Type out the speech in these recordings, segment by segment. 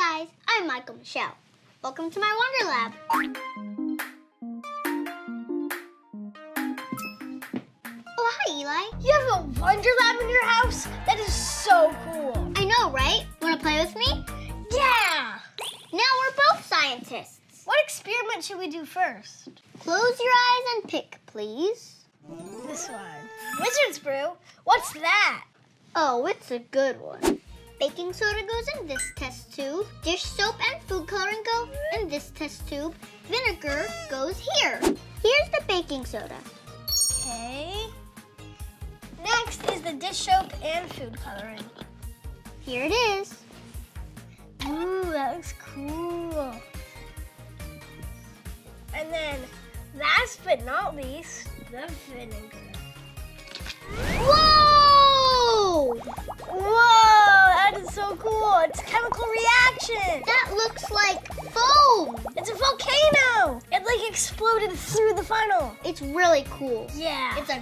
Hi guys, I'm Michelle. Welcome to my Wonder Lab. Oh, hi Eli. You have a Wonder Lab in your house? That is so cool. I know, right? Wanna play with me? Yeah! Now we're both scientists. What experiment should we do first? Close your eyes and pick, please. This one. Wizard's Brew? What's that? Oh, it's a good one. Baking soda goes in this test tube. Dish soap and food coloring go in this test tube. Vinegar goes here. Here's the baking soda. Okay. Next is the dish soap and food coloring. Here it is. Ooh, that looks cool. And then, last but not least, the vinegar. Whoa! Whoa, that is so cool. It's a chemical reaction. That looks like foam. It's a volcano. It like exploded through the funnel. It's really cool. Yeah. It's a...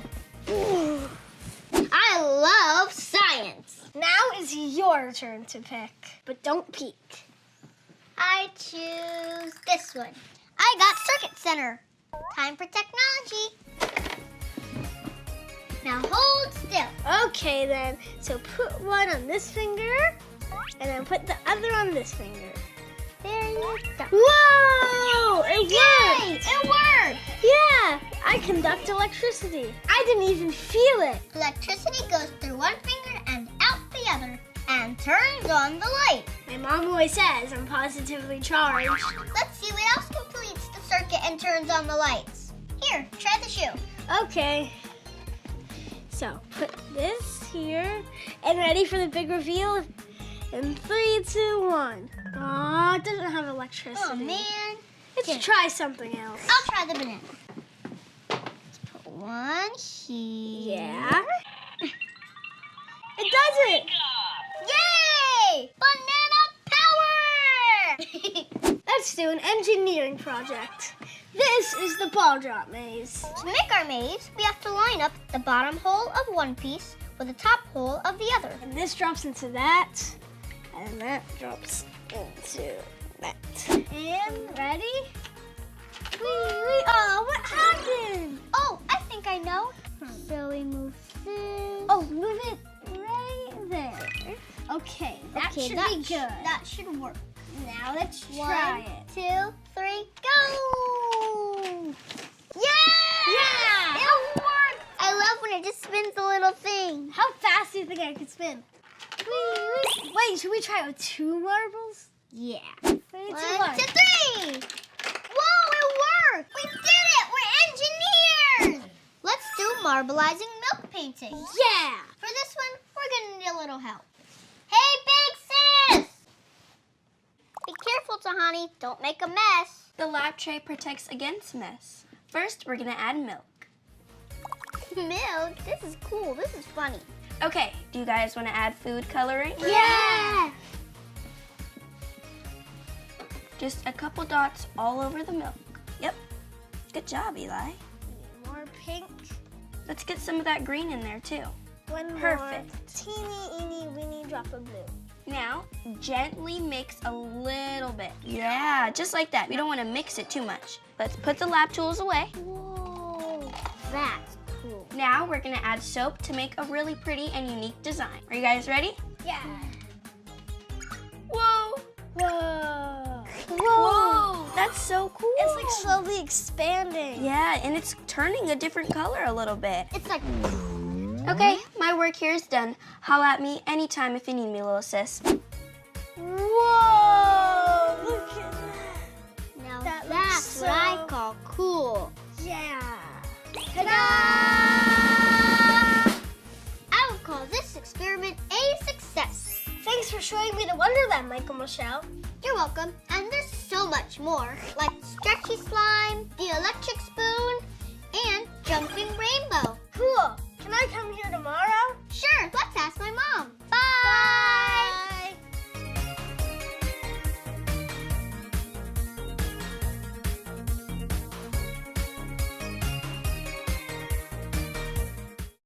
I love science. Now is your turn to pick, but don't peek. I choose this one. I got Circuit Center. Time for technology. Now hold still. Okay then, so put one on this finger, and then put the other on this finger. There you go. Whoa! It Yay! worked! It worked! Yeah, I conduct electricity. I didn't even feel it. Electricity goes through one finger and out the other and turns on the light. My mom always says I'm positively charged. Let's see what else completes the circuit and turns on the lights. Here, try the shoe. Okay. So put this here, and ready for the big reveal? In 3, 2, 1. Aw, it doesn't have electricity. Oh man. Let's try something else. I'll try the banana. Let's put one here. Yeah. It does it! Yay! Banana power! Let's do an engineering project. This is the ball drop maze. To make our maze, we have to line up the bottom hole of one piece with the top hole of the other. And this drops into that, and that drops into that. And ready? Wee. Oh, what happened? Oh, I think I know. So we move this. Oh, move it right there. Okay, that should be good. That should work. Now let's try it. 1, 2, 3, go! Yeah! Yeah! It worked! I love when it just spins a little thing. How fast do you think I could spin? Wee. Wait, should we try with 2 marbles? Yeah. 3, 2, 1, 2, 1. 3! Whoa, it worked! We did it! We're engineers! Let's do marbleizing milk painting. Yeah! For this one, we're gonna need a little help. Hey, big sis! Be careful, Tahani. Don't make a mess. The lab tray protects against mess. First, we're gonna add milk. Milk? This is cool. This is funny. Okay, do you guys wanna add food coloring? Yeah! Just a couple dots all over the milk. Yep. Good job, Eli. More pink. Let's get some of that green in there too. One Perfect. more teeny, weeny drop of blue. Now, gently mix a little bit. Yeah, just like that. We don't wanna mix it too much. Let's put the lab tools away. Whoa, that's cool. Now we're gonna add soap to make a really pretty and unique design. Are you guys ready? Yeah. Whoa! Whoa. Whoa! That's so cool. It's like slowly expanding. Yeah, and it's turning a different color a little bit. It's like... Okay, my work here is done. Holla at me anytime if you need me, little sis. Whoa! Look at that. Now That looks that's what I so- call cool. Yeah. Ta-da! I would call this experiment a success. Thanks for showing me the Wonderland, Michelle. You're welcome. And there's so much more, like stretchy slime, the electric spoon, and jumping rainbow. Cool. Can I come here tomorrow?